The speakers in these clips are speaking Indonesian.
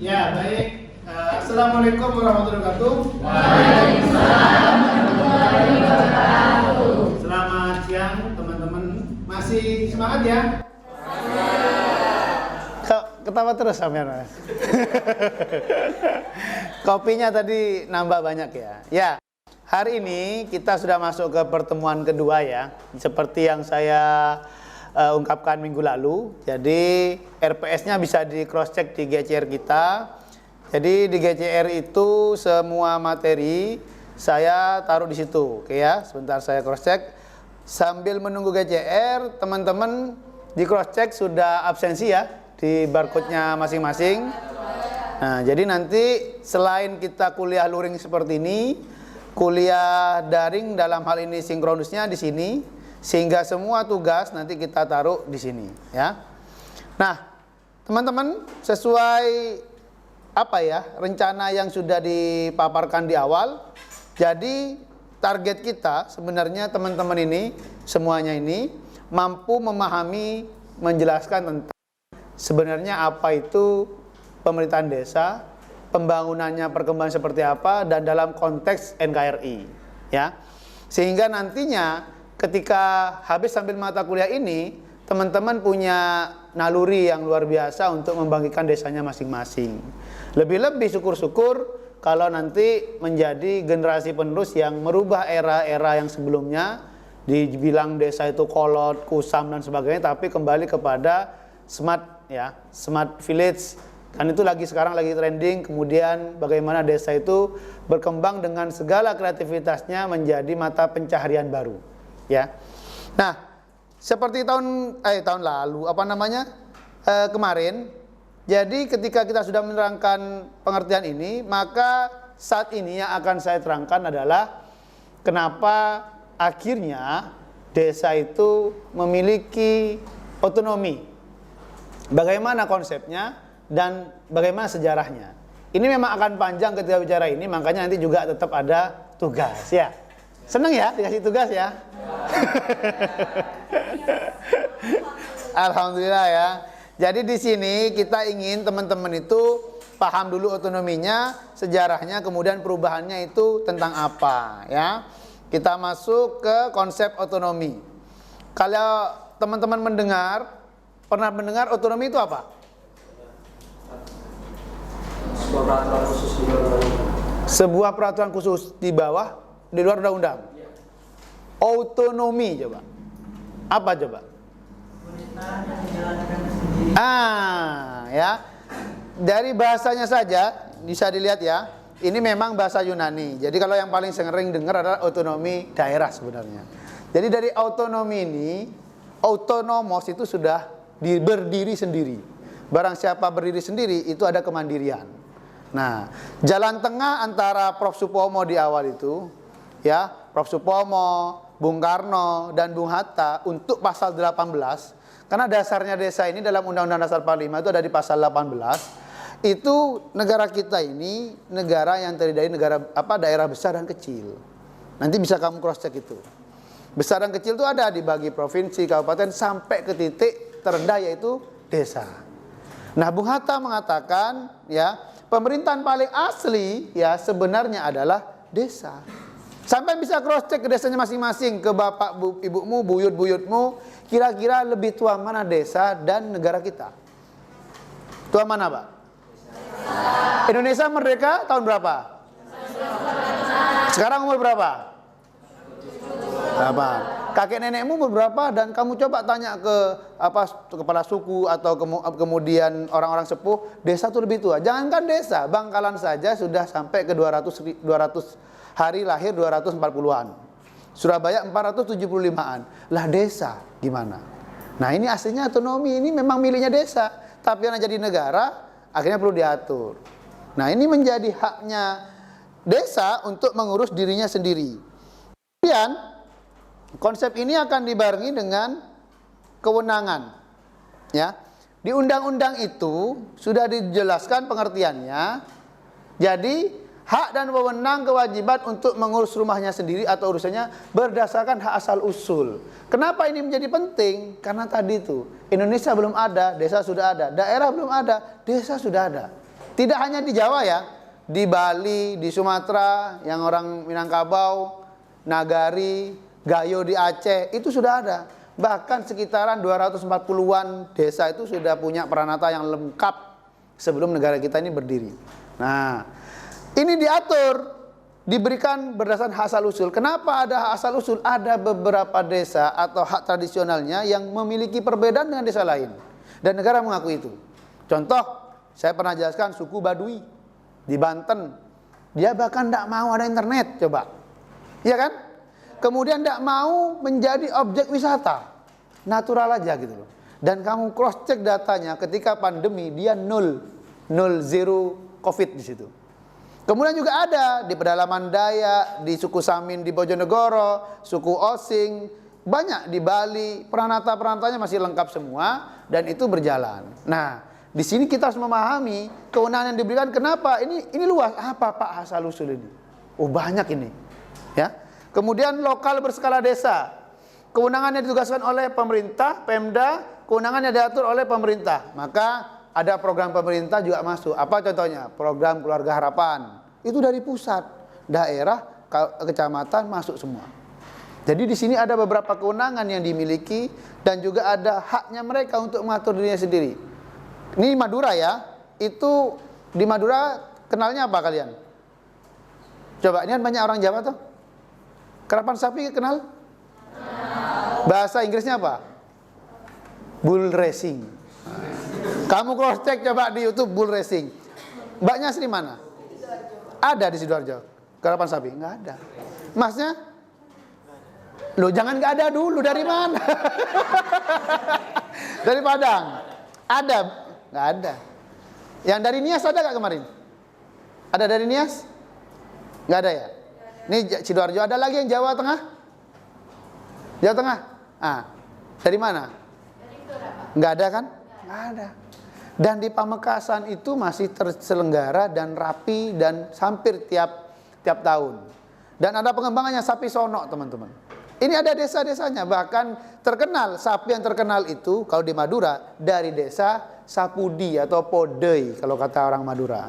Ya, baik. Assalamualaikum warahmatullahi wabarakatuh. Waalaikumsalam warahmatullahi wabarakatuh. Selamat siang teman-teman. Masih semangat ya? Kok ketawa terus sampean, Mas? Kopinya tadi nambah banyak ya. Ya, hari ini kita sudah masuk ke pertemuan kedua ya. Seperti yang saya ungkapkan minggu lalu. Jadi RPS-nya bisa di cross check di GCR kita. Jadi di GCR itu semua materi saya taruh di situ. Oke ya, sebentar saya cross check. Sambil menunggu GCR, teman-teman di cross check sudah absensi ya di barcode-nya masing-masing. Nah, jadi nanti selain kita kuliah luring seperti ini, kuliah daring dalam hal ini sinkronusnya di sini. Sehingga semua tugas nanti kita taruh di sini ya. Nah, teman-teman, sesuai apa ya rencana yang sudah dipaparkan di awal. Jadi target kita sebenarnya teman-teman ini semuanya ini mampu memahami, menjelaskan tentang sebenarnya apa itu pemerintahan desa, pembangunannya perkembangan seperti apa, dan dalam konteks NKRI ya. Sehingga nantinya ketika habis sambil mata kuliah ini, teman-teman punya naluri yang luar biasa untuk membangkitkan desanya masing-masing. Lebih-lebih syukur-syukur kalau nanti menjadi generasi penerus yang merubah era-era yang sebelumnya, dibilang desa itu kolot, kusam dan sebagainya, tapi kembali kepada smart ya, smart village. Kan itu sekarang lagi trending. Kemudian bagaimana desa itu berkembang dengan segala kreativitasnya menjadi mata pencaharian baru. Ya, nah seperti tahun lalu kemarin. Jadi ketika kita sudah menerangkan pengertian ini, maka saat ini yang akan saya terangkan adalah kenapa akhirnya desa itu memiliki otonomi, bagaimana konsepnya dan bagaimana sejarahnya. Ini memang akan panjang ketika bicara ini, makanya nanti juga tetap ada tugas ya. Seneng ya dikasih tugas ya? Alhamdulillah ya. Jadi di sini kita ingin teman-teman itu paham dulu otonominya, sejarahnya, kemudian perubahannya itu tentang apa ya. Kita masuk ke konsep otonomi. Kalau teman-teman pernah mendengar otonomi itu apa? Sebuah peraturan khusus di bawah, di luar undang-undang. Otonomi coba. Apa coba? Ya. Dari bahasanya saja bisa dilihat ya. Ini memang bahasa Yunani. Jadi kalau yang paling sering dengar adalah otonomi daerah sebenarnya. Jadi dari otonomi ini, autonomos itu sudah berdiri sendiri. Barang siapa berdiri sendiri itu ada kemandirian. Nah, jalan tengah antara Prof. Supomo di awal itu ya, Prof. Supomo, Bung Karno, dan Bung Hatta untuk pasal 18, karena dasarnya desa ini dalam Undang-Undang Dasar 45 itu ada di pasal 18, itu negara kita ini negara yang terdiri dari daerah besar dan kecil. Nanti bisa kamu cross check itu. Besar dan kecil itu ada dibagi provinsi, kabupaten, sampai ke titik terendah yaitu desa. Nah, Bung Hatta mengatakan ya, pemerintahan paling asli ya sebenarnya adalah desa. Sampai bisa cross check ke desanya masing-masing, ke bapak, ibumu, buyut-buyutmu, kira-kira lebih tua mana desa dan negara kita? Tua mana, Pak? Indonesia merdeka tahun berapa? Sekarang umur berapa? Kakek nenekmu umur berapa? Dan kamu coba tanya ke kepala suku atau kemudian orang-orang sepuh, desa itu lebih tua. Jangankan desa, Bangkalan saja sudah sampai ke 200 hari lahir 240-an. Surabaya 475-an. Lah desa gimana? Nah, ini aslinya otonomi, ini memang miliknya desa. Tapi yang jadi negara akhirnya perlu diatur. Nah, ini menjadi haknya desa untuk mengurus dirinya sendiri. Kemudian konsep ini akan dibarengi dengan kewenangan. Ya. Di undang-undang itu sudah dijelaskan pengertiannya. Jadi hak dan wewenang kewajiban untuk mengurus rumahnya sendiri atau urusannya berdasarkan hak asal usul. Kenapa ini menjadi penting? Karena tadi itu Indonesia belum ada, desa sudah ada. Daerah belum ada, desa sudah ada. Tidak hanya di Jawa ya, di Bali, di Sumatera, yang orang Minangkabau, Nagari, Gayo di Aceh, itu sudah ada. Bahkan sekitaran 240-an desa itu sudah punya peranata yang lengkap sebelum negara kita ini berdiri. Nah, ini diatur, diberikan berdasarkan hak asal usul. Kenapa ada hak asal usul? Ada beberapa desa atau hak tradisionalnya yang memiliki perbedaan dengan desa lain. Dan negara mengakui itu. Contoh, saya pernah jelaskan suku Baduy di Banten. Dia bahkan tidak mau ada internet, coba. Iya kan? Kemudian tidak mau menjadi objek wisata. Natural aja gitu loh. Dan kamu cross check datanya ketika pandemi dia nol zero COVID di situ. Kemudian juga ada di pedalaman Dayak, di suku Samin di Bojonegoro, suku Osing, banyak di Bali, peranata-peranatanya masih lengkap semua dan itu berjalan. Nah, di sini kita harus memahami kewenangan yang diberikan. Kenapa? Ini luas. Apa Pak asal usul ini? Oh, banyak ini. Ya. Kemudian lokal berskala desa. Kewenangannya ditugaskan oleh pemerintah, Pemda, kewenangannya diatur oleh pemerintah. Maka ada program pemerintah juga masuk. Apa contohnya? Program Keluarga Harapan. Itu dari pusat, daerah, kecamatan masuk semua. Jadi di sini ada beberapa kewenangan yang dimiliki dan juga ada haknya mereka untuk mengatur dirinya sendiri. Ini Madura ya. Itu di Madura kenalnya apa kalian? Coba, ini kan banyak orang Jawa tuh. Kerapan sapi kenal? Bahasa Inggrisnya apa? Bull racing. Kamu cross check coba di YouTube bull racing. Mbaknya asli mana? Ada di Sidoarjo. Kerapan sapi? Enggak ada. Masnya? Loh, jangan enggak ada dulu. Dari mana? Dari Padang. Ada? Enggak ada. Yang dari Nias ada enggak kemarin? Ada dari Nias? Enggak ada ya? Ini Sidoarjo. Ada lagi yang Jawa Tengah? Jawa Tengah? Dari mana? Enggak ada kan? Enggak ada. Dan di Pamekasan itu masih terselenggara dan rapi dan hampir tiap tahun. Dan ada pengembangannya sapi sonok, teman-teman. Ini ada desa-desanya, bahkan terkenal, sapi yang terkenal itu kalau di Madura dari desa Sapudi atau Podei kalau kata orang Madura.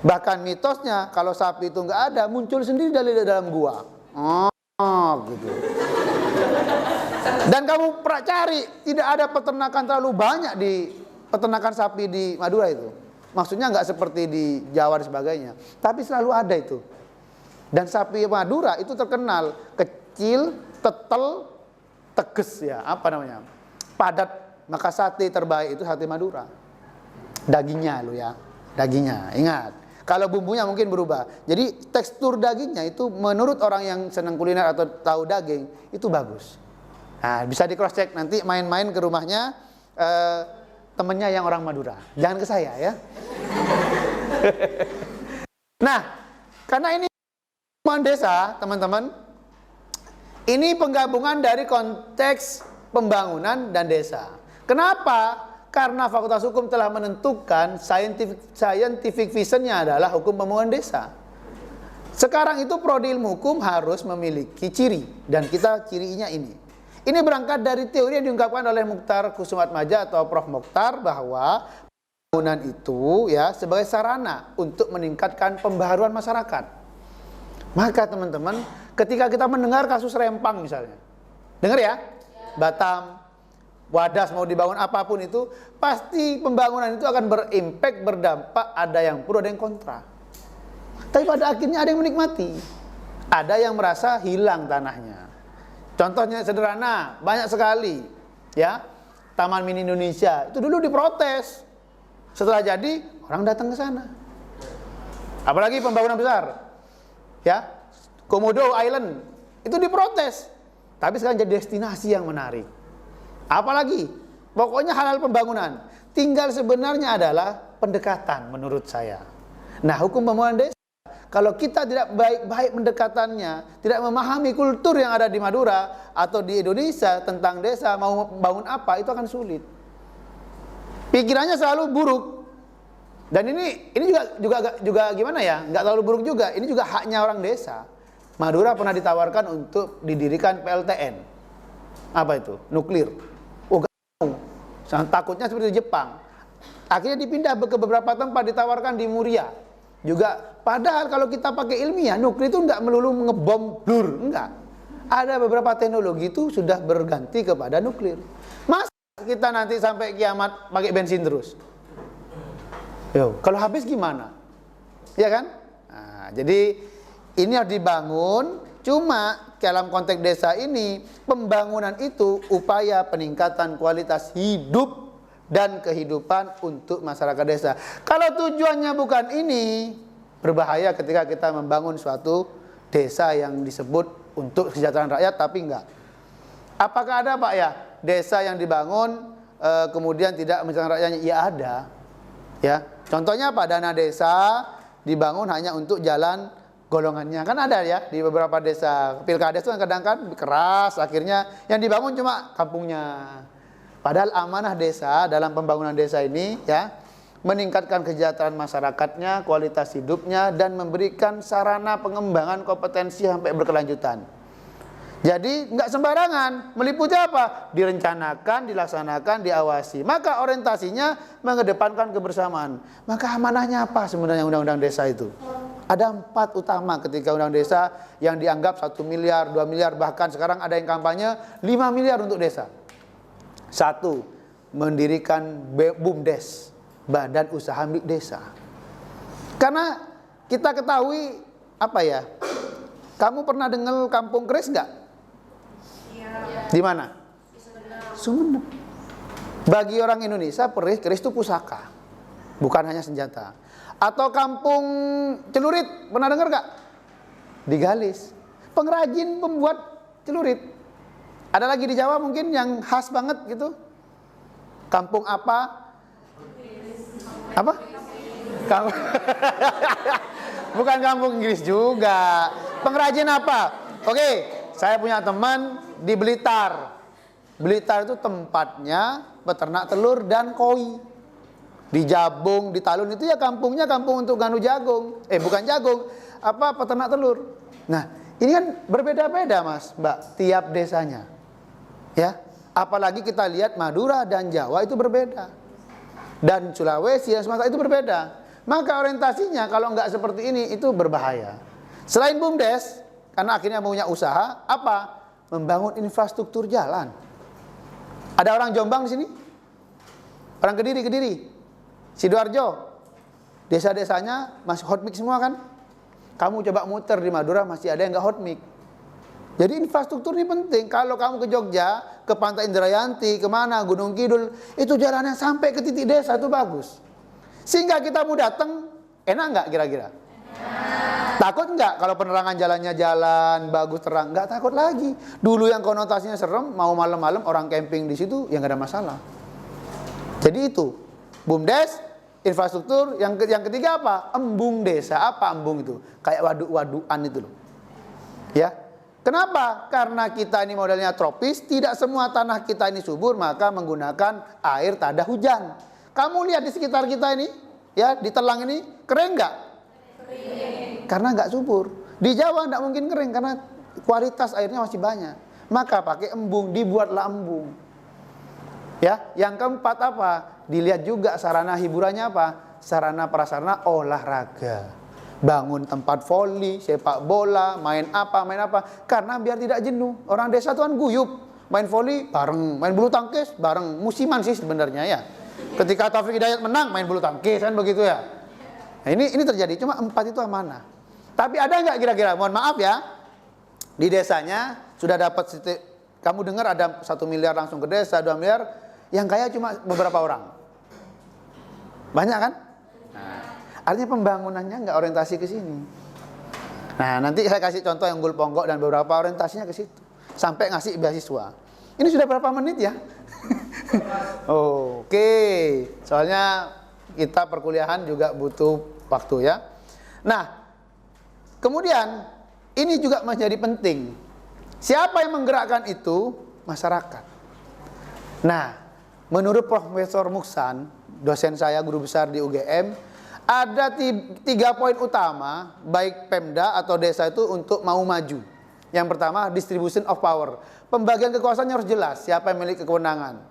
Bahkan mitosnya kalau sapi itu enggak ada, muncul sendiri dari dalam gua. Gitu. Dan kamu pernah cari, tidak ada peternakan terlalu banyak di peternakan sapi di Madura itu. Maksudnya enggak seperti di Jawa dan sebagainya, tapi selalu ada itu. Dan sapi Madura itu terkenal kecil, tetel, teges ya, apa namanya? Padat. Maka sate terbaik itu sate Madura. Dagingnya lo ya, dagingnya. Ingat. Kalau bumbunya mungkin berubah. Jadi tekstur dagingnya itu menurut orang yang senang kuliner atau tahu daging itu bagus. Nah, bisa di cross check nanti main-main ke rumahnya temennya yang orang Madura. Jangan ke saya ya. Nah, karena ini desa, teman-teman. Ini penggabungan dari konteks pembangunan dan desa. Kenapa? Karena Fakultas Hukum telah menentukan scientific visionnya adalah hukum pembangunan desa. Sekarang itu prodi ilmu hukum harus memiliki ciri. Dan kita cirinya ini. Ini berangkat dari teori yang diungkapkan oleh Mukhtar Kusumatmaja atau Prof. Mukhtar bahwa pembangunan itu ya sebagai sarana untuk meningkatkan pembaharuan masyarakat. Maka teman-teman, ketika kita mendengar kasus Rempang misalnya. Dengar ya? Batam, Wadas mau dibangun apapun itu, pasti pembangunan itu akan berimpact, berdampak, ada yang pro, ada yang kontra. Tapi pada akhirnya ada yang menikmati. Ada yang merasa hilang tanahnya. Contohnya sederhana, banyak sekali. Ya, Taman Mini Indonesia, itu dulu diprotes. Setelah jadi, orang datang ke sana. Apalagi pembangunan besar. Ya, Komodo Island, itu diprotes. Tapi sekarang jadi destinasi yang menarik. Apalagi, pokoknya hal-hal pembangunan. Tinggal sebenarnya adalah pendekatan menurut saya. Nah, hukum pembangunan desa, kalau kita tidak baik-baik pendekatannya, tidak memahami kultur yang ada di Madura atau di Indonesia tentang desa, mau bangun apa, itu akan sulit. Pikirannya selalu buruk. Dan ini juga gimana ya? Nggak terlalu buruk juga. Ini juga haknya orang desa. Madura pernah ditawarkan untuk didirikan PLTN. Apa itu? Nuklir. Sangat takutnya seperti di Jepang. Akhirnya dipindah ke beberapa tempat, ditawarkan di Muria juga. Padahal kalau kita pakai ilmiah, nuklir itu enggak melulu ngebom blur, enggak. Ada beberapa teknologi itu sudah berganti kepada nuklir. Masa kita nanti sampai kiamat pakai bensin terus? Yo, kalau habis gimana? Ya kan? Nah, jadi ini harus dibangun. Cuma dalam konteks desa ini, pembangunan itu upaya peningkatan kualitas hidup dan kehidupan untuk masyarakat desa. Kalau tujuannya bukan ini, berbahaya ketika kita membangun suatu desa yang disebut untuk kesejahteraan rakyat, tapi enggak. Apakah ada Pak ya desa yang dibangun kemudian tidak mensejahterakan rakyatnya? Ya ada. Ya, contohnya apa? Dana desa dibangun hanya untuk jalan golongannya, kan ada ya di beberapa desa. Pilkada itu kadang-kadang keras, akhirnya yang dibangun cuma kampungnya. Padahal amanah desa dalam pembangunan desa ini ya meningkatkan kesejahteraan masyarakatnya, kualitas hidupnya, dan memberikan sarana pengembangan kompetensi sampai berkelanjutan. Jadi nggak sembarangan, meliputi apa? Direncanakan, dilaksanakan, diawasi. Maka orientasinya mengedepankan kebersamaan. Maka amanahnya apa sebenarnya undang-undang desa itu? Ada 4 utama ketika undang desa yang dianggap 1 miliar, 2 miliar, bahkan sekarang ada yang kampanye 5 miliar untuk desa. 1, mendirikan BUMDes, Badan Usaha Milik Desa. Karena kita ketahui apa ya? Kamu pernah dengar kampung keris nggak? Di mana? Sumeneb. Bagi orang Indonesia, keris itu pusaka, bukan hanya senjata. Atau kampung celurit, pernah dengar nggak? Di Galis, pengrajin pembuat celurit. Ada lagi di Jawa mungkin yang khas banget gitu. Kampung apa? Apa? Kampung bukan kampung Inggris juga. Pengrajin apa? Oke, saya punya teman di Blitar. Blitar itu tempatnya peternak telur dan koi. Di Jabung, di Talun itu ya kampungnya kampung untuk nganu jagung. Bukan jagung, apa peternak telur. Nah, ini kan berbeda-beda Mas, Mbak, tiap desanya. Ya, apalagi kita lihat Madura dan Jawa itu berbeda. Dan Sulawesi dan Sumatera itu berbeda. Maka orientasinya kalau nggak seperti ini itu berbahaya. Selain BUMDes, karena akhirnya punya usaha, apa? Membangun infrastruktur jalan. Ada orang Jombang di sini? Orang Kediri. Sidoarjo, desa-desanya masih hot mix semua kan? Kamu coba muter di Madura masih ada yang nggak hot mix. Jadi infrastruktur ini penting. Kalau kamu ke Jogja, ke Pantai Indrayanti, kemana, Gunung Kidul, itu jalannya sampai ke titik desa itu bagus. Sehingga kita mau datang, enak nggak kira-kira? Takut nggak kalau penerangan jalannya jalan bagus terang? Nggak takut lagi. Dulu yang konotasinya serem, mau malam-malam orang camping di situ, ya nggak ada masalah. Jadi itu. BUMDes, infrastruktur, yang ketiga apa? Embung desa. Apa embung itu? Kayak waduk-wadukan itu loh. Ya. Kenapa? Karena kita ini modelnya tropis, tidak semua tanah kita ini subur, maka menggunakan air tada hujan. Kamu lihat di sekitar kita ini, ya, di Telang ini, kering nggak? Kering. Karena nggak subur. Di Jawa nggak mungkin kering, karena kualitas airnya masih banyak. Maka pakai embung, dibuatlah embung. Ya, yang keempat apa? Dilihat juga sarana hiburannya apa? Sarana prasarana olahraga. Bangun tempat voli, sepak bola, main apa. Karena biar tidak jenuh. Orang desa itu kan guyup. Main voli bareng, main bulu tangkis bareng. Musiman sih sebenarnya ya. Ketika Taufik Hidayat menang, main bulu tangkis kan begitu ya. Nah, ini terjadi. Cuma 4 itu amanah. Tapi ada nggak kira-kira? Mohon maaf ya. Di desanya sudah dapat, kamu dengar ada 1 miliar langsung ke desa, 2 miliar. Yang kaya cuma beberapa orang. Banyak kan? Nah, artinya pembangunannya nggak orientasi ke sini. Nah, nanti saya kasih contoh yang Gul Ponggok dan beberapa orientasinya ke situ. Sampai ngasih beasiswa. Ini sudah berapa menit ya? Oke. Soalnya kita perkuliahan juga butuh waktu ya. Nah, kemudian ini juga menjadi penting. Siapa yang menggerakkan itu? Masyarakat. Nah, menurut Profesor Muksan, dosen saya, guru besar di UGM, ada 3 poin utama baik Pemda atau desa itu untuk mau maju. Yang pertama, distribution of power. Pembagian kekuasaannya harus jelas, siapa yang memiliki kewenangan.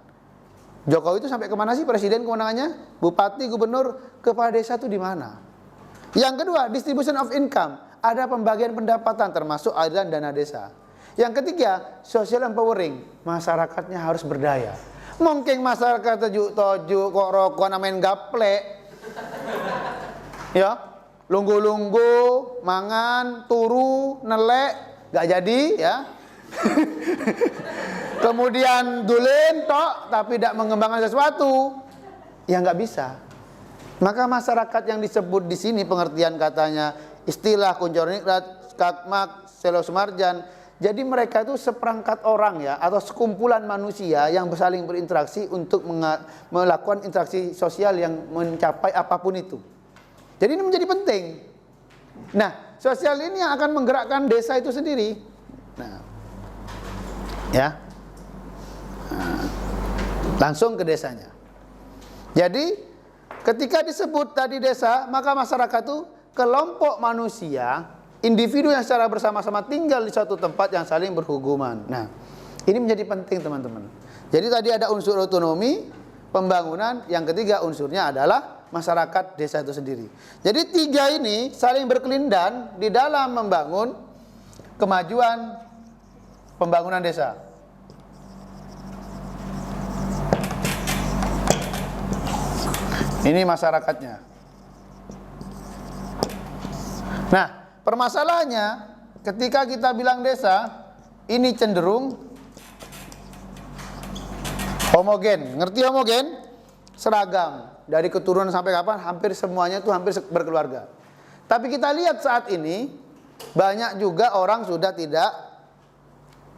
Jokowi itu sampai kemana sih presiden kewenangannya? Bupati, gubernur, kepala desa itu di mana? Yang kedua, distribution of income. Ada pembagian pendapatan termasuk aliran dana desa. Yang ketiga, social empowering. Masyarakatnya harus berdaya. Mungkin masyarakat toju kok rokok main gaplek. Ya, lunggu-lunggu, mangan, turu, nelek, gak jadi ya. Kemudian dulin tok tapi tidak mengembangkan sesuatu, ya nggak bisa. Maka masyarakat yang disebut di sini pengertian katanya istilah kuncornikrat, skakmak, selosumarjan. Jadi mereka itu seperangkat orang ya atau sekumpulan manusia yang saling berinteraksi untuk melakukan interaksi sosial yang mencapai apapun itu. Jadi ini menjadi penting. Nah, sosial ini yang akan menggerakkan desa itu sendiri. Nah, ya. Langsung ke desanya. Jadi ketika disebut tadi desa, maka masyarakat itu kelompok manusia, individu yang secara bersama-sama tinggal di suatu tempat yang saling berhubungan. Nah, ini menjadi penting teman-teman. Jadi tadi ada unsur otonomi, pembangunan, yang ketiga unsurnya adalah masyarakat desa itu sendiri. Jadi tiga ini saling berkelindan di dalam membangun kemajuan pembangunan desa. Ini masyarakatnya. Nah, permasalahannya ketika kita bilang desa, ini cenderung homogen. Ngerti homogen? Seragam. Dari keturunan sampai kapan, hampir semuanya itu hampir berkeluarga. Tapi kita lihat saat ini, banyak juga orang sudah tidak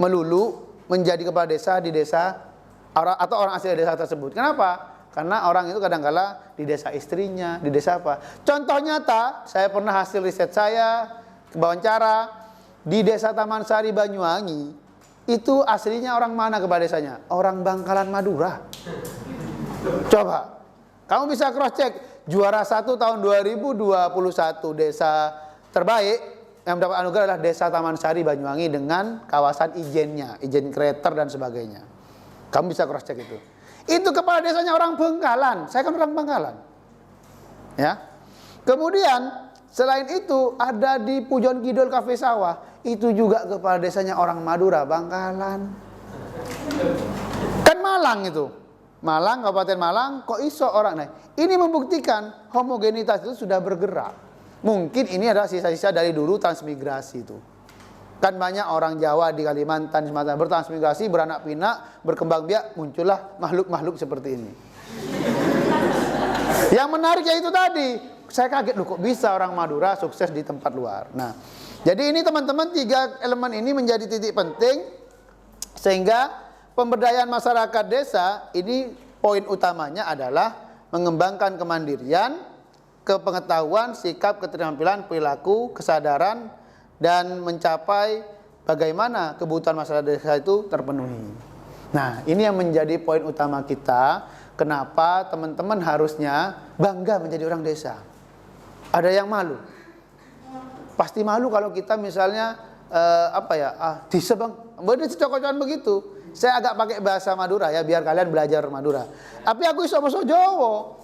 melulu menjadi kepala desa di desa atau orang asli desa tersebut. Kenapa? Karena orang itu kadang-kala di desa istrinya, di desa apa. Contoh nyata, saya pernah hasil riset saya, wawancara, di desa Taman Sari Banyuwangi, itu aslinya orang mana kepala desanya? Orang Bangkalan Madura. Coba, kamu bisa cross check, juara 1 tahun 2021 desa terbaik yang mendapat anugerah adalah desa Taman Sari Banyuwangi dengan kawasan ijennya, ijen kreator dan sebagainya. Kamu bisa cross check itu. Itu kepala desanya orang Bangkalan. Saya kan orang Bangkalan. Ya. Kemudian selain itu ada di Pujon Kidul Kafe Sawah, itu juga kepala desanya orang Madura, Bangkalan. Kan Malang itu. Malang, Kabupaten Malang, kok iso orang. Nah, ini membuktikan homogenitas itu sudah bergerak. Mungkin ini adalah sisa-sisa dari dulu transmigrasi itu. Kan banyak orang Jawa di Kalimantan, Sumatera bertransmigrasi, beranak pinak, berkembang biak, muncullah makhluk-makhluk seperti ini. Yang menarik ya itu tadi, saya kaget loh kok bisa orang Madura sukses di tempat luar. Nah, jadi ini teman-teman tiga elemen ini menjadi titik penting sehingga pemberdayaan masyarakat desa ini poin utamanya adalah mengembangkan kemandirian, kepengetahuan, sikap, keterampilan, perilaku, kesadaran, dan mencapai bagaimana kebutuhan masyarakat desa itu terpenuhi. Nah, ini yang menjadi poin utama kita. Kenapa teman-teman harusnya bangga menjadi orang desa. Ada yang malu. Pasti malu kalau kita misalnya disa bang, bener cocok-cocokan begitu. Saya agak pakai bahasa Madura ya biar kalian belajar Madura. Tapi aku iso basa Jawa.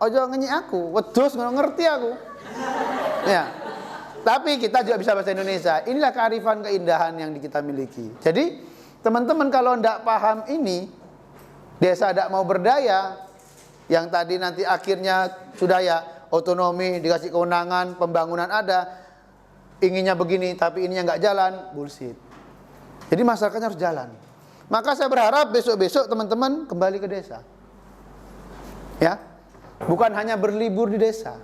Ojo ngenyek aku, wedhus ngerti aku. Ya. Tapi kita juga bisa bahasa Indonesia. Inilah kearifan keindahan yang kita miliki. Jadi teman-teman kalau tidak paham ini, desa tidak mau berdaya, yang tadi nanti akhirnya sudah ya otonomi, dikasih kewenangan, pembangunan ada, inginnya begini tapi ininya nggak jalan, bullshit. Jadi masyarakatnya harus jalan. Maka saya berharap besok-besok teman-teman kembali ke desa. Ya, bukan hanya berlibur di desa.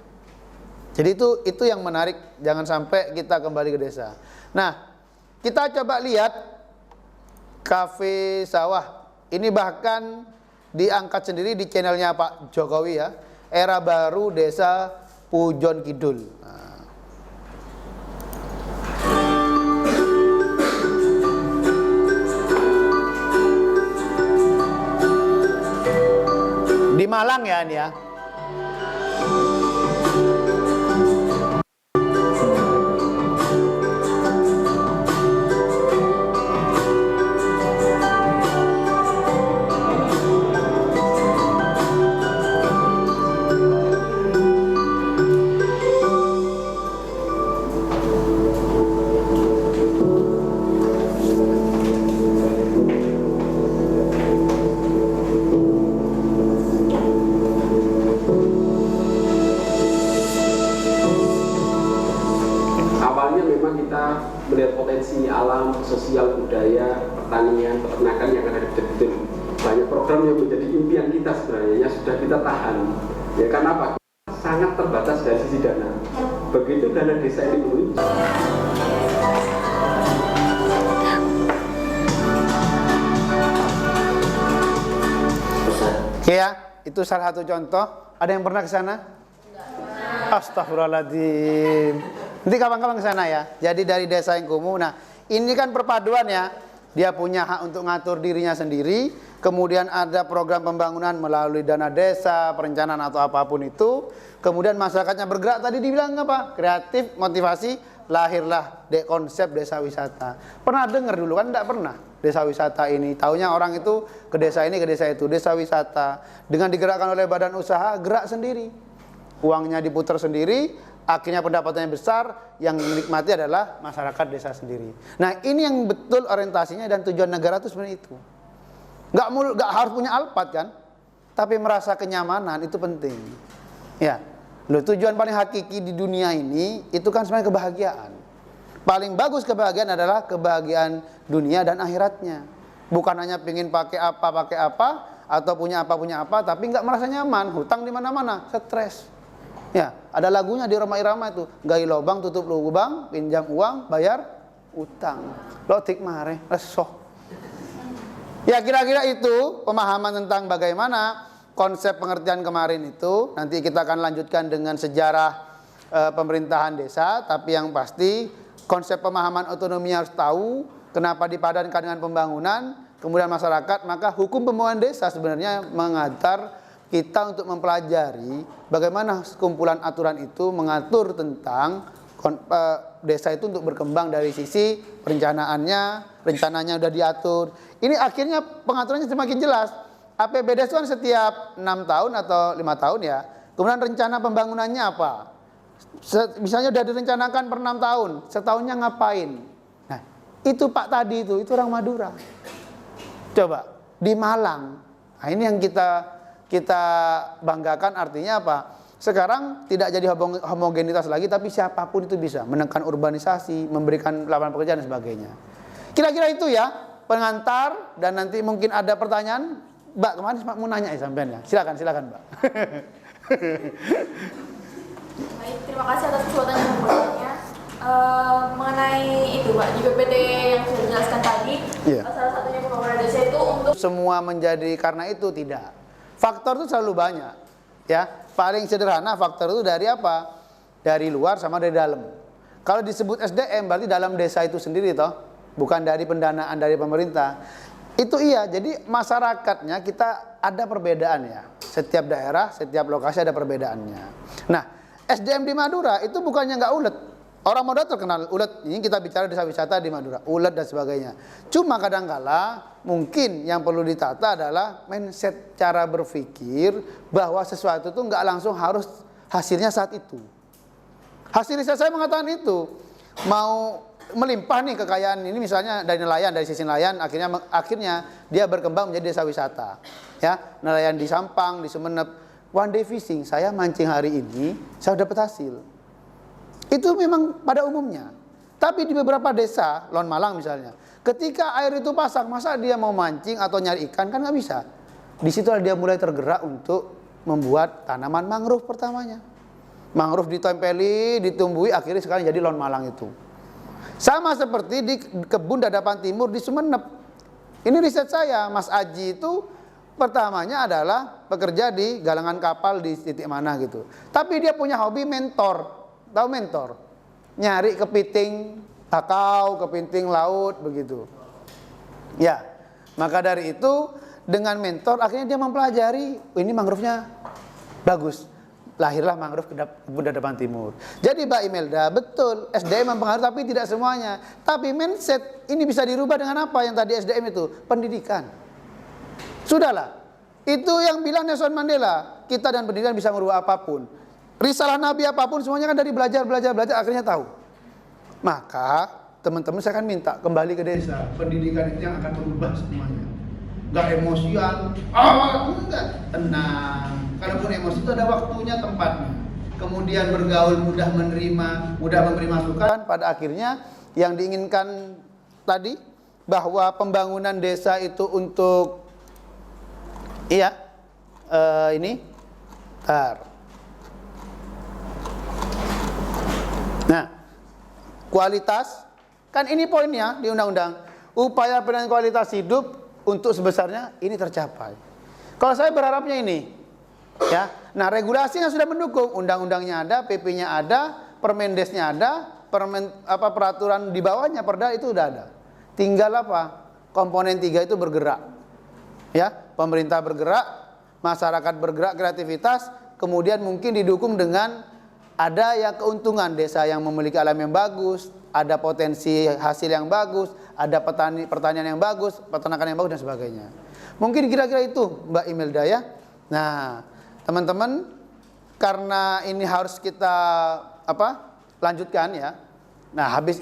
Jadi itu yang menarik, jangan sampai kita kembali ke desa. Nah, kita coba lihat Kafe Sawah. Ini bahkan diangkat sendiri di channelnya Pak Jokowi ya. Era baru Desa Pujon Kidul. Nah. Di Malang ya ini ya. melihat potensi alam, sosial, budaya, pertanian, peternakan yang ada di betul-betul banyak program yang menjadi impian kita sebenarnya yang sudah kita tahan. Ya karena apa? Sangat terbatas dari sisi dana. Begitu dana desa ini muncul. Oke ya, itu salah satu contoh. Ada yang pernah ke sana? Astagfirullahaladzim. Nanti kapan-kapan ke sana ya. Jadi dari desa yang kumuh. Nah, ini kan perpaduan ya. Dia punya hak untuk ngatur dirinya sendiri. Kemudian ada program pembangunan melalui dana desa, perencanaan atau apapun itu. Kemudian masyarakatnya bergerak. Tadi dibilang apa? Kreatif, motivasi. Lahirlah konsep desa wisata. Pernah dengar dulu kan? Enggak pernah. Desa wisata ini. Taunya orang itu ke desa ini, ke desa itu. Desa wisata. Dengan digerakkan oleh badan usaha, gerak sendiri. Uangnya diputar sendiri. Akhirnya pendapatannya besar, yang menikmati adalah masyarakat desa sendiri. Nah ini yang betul orientasinya dan tujuan negara itu sebenarnya itu. Nggak harus punya Alphard kan, tapi merasa kenyamanan itu penting. Ya, loh, tujuan paling hakiki di dunia ini itu kan sebenarnya kebahagiaan. Paling bagus kebahagiaan adalah kebahagiaan dunia dan akhiratnya. Bukan hanya pingin pakai apa, atau punya apa, tapi nggak merasa nyaman, hutang di mana-mana, stres. Ya, ada lagunya di Roma Irama itu, gali lubang, tutup lubang, pinjam uang, bayar utang. Lotik mare, lesoh. Ya kira-kira itu pemahaman tentang bagaimana konsep pengertian kemarin itu. Nanti kita akan lanjutkan dengan sejarah pemerintahan desa. Tapi yang pasti konsep pemahaman otonomi harus tahu kenapa dipadankan dengan pembangunan. Kemudian masyarakat, maka hukum pembangunan desa sebenarnya mengantar kita untuk mempelajari bagaimana kumpulan aturan itu mengatur tentang desa itu untuk berkembang dari sisi rencananya udah diatur. Ini akhirnya pengaturannya semakin jelas. APBD itu kan setiap 6 tahun atau 5 tahun ya. Kemudian rencana pembangunannya apa? Misalnya udah direncanakan per 6 tahun, setahunnya ngapain? Nah, itu Pak tadi itu orang Madura. Coba di Malang. Nah, ini yang kita banggakan, artinya apa? Sekarang tidak jadi homogenitas lagi, tapi siapapun itu bisa menekan urbanisasi, memberikan lapangan pekerjaan dan sebagainya. Kira-kira itu ya pengantar, dan nanti mungkin ada pertanyaan. Mbak, kemarin mau nanya ya sampean ya. Silakan Mbak. Baik, terima kasih atas kesempatan yang bertanya. Mengenai itu Pak, di PPT yang sudah dijelaskan tadi, salah satunya pembangunan desa itu untuk semua menjadi karena itu tidak. Faktor itu selalu banyak, ya. Paling sederhana faktor itu dari apa? Dari luar sama dari dalam. Kalau disebut SDM berarti dalam desa itu sendiri toh, bukan dari pendanaan dari pemerintah. Itu iya. Jadi masyarakatnya kita ada perbedaan ya. Setiap daerah, setiap lokasi ada perbedaannya. Nah, SDM di Madura itu bukannya nggak ulet. Orang Madura terkenal ulet. Ini kita bicara desa wisata di Madura, ulet dan sebagainya. Cuma kadangkala mungkin yang perlu ditata adalah mindset, cara berpikir bahwa sesuatu itu nggak langsung harus hasilnya saat itu. Hasil riset saya mengatakan itu, mau melimpah nih kekayaan ini misalnya dari nelayan, dari sisi nelayan, akhirnya dia berkembang menjadi desa wisata. Ya, nelayan di Sampang, di Sumeneb, one day fishing, saya mancing hari ini, saya dapat hasil. Itu memang pada umumnya. Tapi di beberapa desa, Lon Malang misalnya, ketika air itu pasang, masa dia mau mancing atau nyari ikan, kan nggak bisa. Di situ dia mulai tergerak untuk membuat tanaman mangrove pertamanya. Mangrove ditempeli, ditumbuhi, akhirnya sekarang jadi Lon Malang itu. Sama seperti di kebun Dadapan Timur di Sumeneb. Ini riset saya, Mas Aji itu pertamanya adalah bekerja di galangan kapal di titik mana gitu. Tapi dia punya hobi mentor. Tahu mentor? Nyari kepiting bakau, kepiting laut begitu. Ya, maka dari itu dengan mentor akhirnya dia mempelajari, ini mangrove-nya bagus. Lahirlah mangrove kebun Dadapan Timur. Jadi Mbak Imelda, betul SDM mempengaruhi tapi tidak semuanya. Tapi mindset ini bisa dirubah dengan apa yang tadi SDM itu? Pendidikan. Sudahlah. Itu yang bilang Nelson Mandela, kita dan pendidikan bisa merubah apapun. Risalah Nabi apapun semuanya kan dari belajar akhirnya tahu. Maka teman-teman saya akan minta kembali ke desa. Pendidikan itu yang akan merubah semuanya. Gak emosian, enggak, tenang. Kalaupun emosi itu ada waktunya, tempatnya. Kemudian bergaul, mudah menerima, mudah memberi masukan. Pada akhirnya yang diinginkan tadi, bahwa pembangunan desa itu untuk ini nah, kualitas, kan ini poinnya di undang-undang, upaya peningkatan kualitas hidup untuk sebesarnya ini tercapai. Kalau saya berharapnya ini, ya, nah regulasinya sudah mendukung, undang-undangnya ada, PP-nya ada, Permendesnya ada, peraturan di bawahnya, Perda itu udah ada. Tinggal apa? Komponen 3 itu bergerak, ya, pemerintah bergerak, masyarakat bergerak, kreativitas, kemudian mungkin didukung dengan ada yang keuntungan, desa yang memiliki alam yang bagus, ada potensi hasil yang bagus, ada pertanian yang bagus, peternakan yang bagus dan sebagainya. Mungkin kira-kira itu Mbak Imelda ya. Nah, teman-teman, karena ini harus kita lanjutkan ya. Nah, habis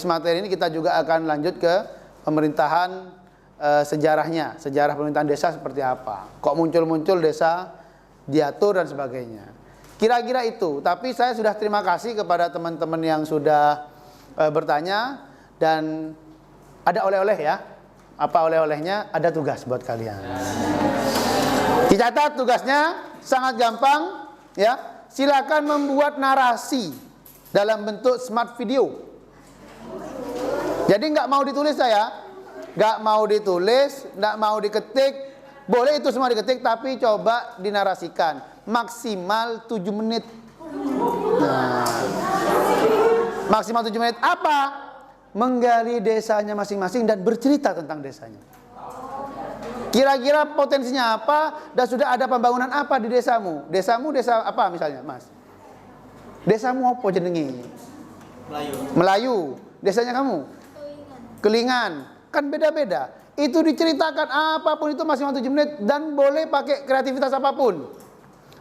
materi ini kita juga akan lanjut ke pemerintahan, sejarahnya, sejarah pemerintahan desa seperti apa. Kok muncul-muncul desa diatur dan sebagainya. Kira-kira itu. Tapi saya sudah terima kasih kepada teman-teman yang sudah bertanya, dan ada oleh-oleh ya. Apa oleh-olehnya? Ada tugas buat kalian. Dicatat tugasnya, sangat gampang ya. Silakan membuat narasi dalam bentuk smart video. Jadi nggak mau ditulis saya, nggak mau ditulis, nggak mau diketik. Boleh itu semua diketik, tapi coba dinarasikan. Maksimal 7 menit. Nah, maksimal 7 menit apa? Menggali desanya masing-masing dan bercerita tentang desanya. Kira-kira potensinya apa dan sudah ada pembangunan apa di desamu? Desamu desa apa misalnya, Mas? Desamu apa jenenge? Melayu. Desanya kamu? Kelingan. Kan beda-beda. Itu diceritakan apapun itu maksimal 7 menit dan boleh pakai kreativitas apapun.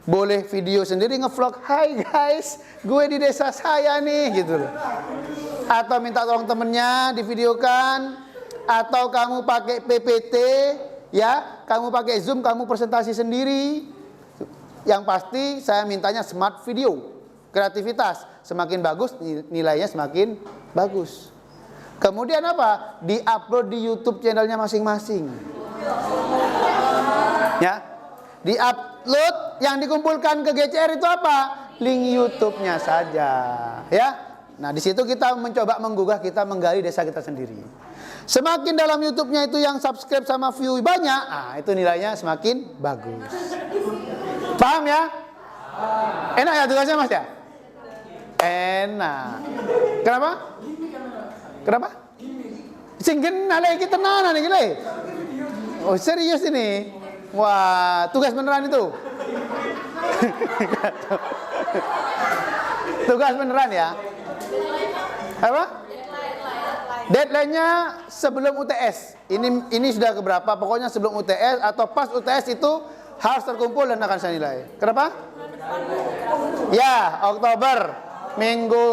Boleh video sendiri nge-vlog, "Hai guys, gue di desa saya nih," gitu loh. Atau minta tolong temennya divideokan, atau kamu pakai PPT, ya, kamu pakai Zoom, kamu presentasi sendiri. Yang pasti saya mintanya smart video, kreativitas. Semakin bagus nilainya semakin bagus. Kemudian apa? Di-upload di YouTube channelnya masing-masing. Ya, di-upload, yang dikumpulkan ke GCR itu apa? Link YouTube-nya saja, ya. Nah, di situ kita mencoba menggugah, kita menggali desa kita sendiri. Semakin dalam YouTube-nya itu yang subscribe sama view banyak, itu nilainya semakin bagus. Paham ya? Enak ya tugasnya, Mas ya? Enak. Kenapa? Kenapa? Sing genah lagi tenanan iki le. Oh, serius ini? Wah, tugas beneran itu. Tugas beneran ya? Apa? Deadline-nya sebelum UTS. Ini sudah keberapa? Pokoknya sebelum UTS atau pas UTS itu harus terkumpul dan akan saya nilai. Kenapa? Ya, Oktober. Minggu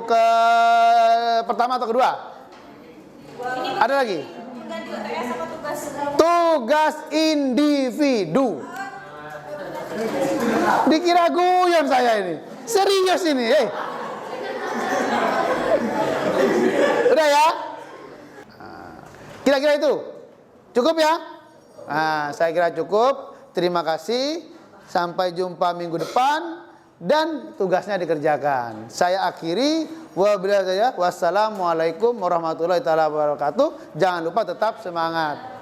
ke pertama atau kedua? Ada lagi? Tugas individu. Dikira guyon saya ini. Serius ini, Udah ya? Kira-kira itu cukup ya? Saya kira cukup. Terima kasih. Sampai jumpa minggu depan dan tugasnya dikerjakan. Saya akhiri. Wassalamualaikum warahmatullahi wabarakatuh. Jangan lupa tetap semangat.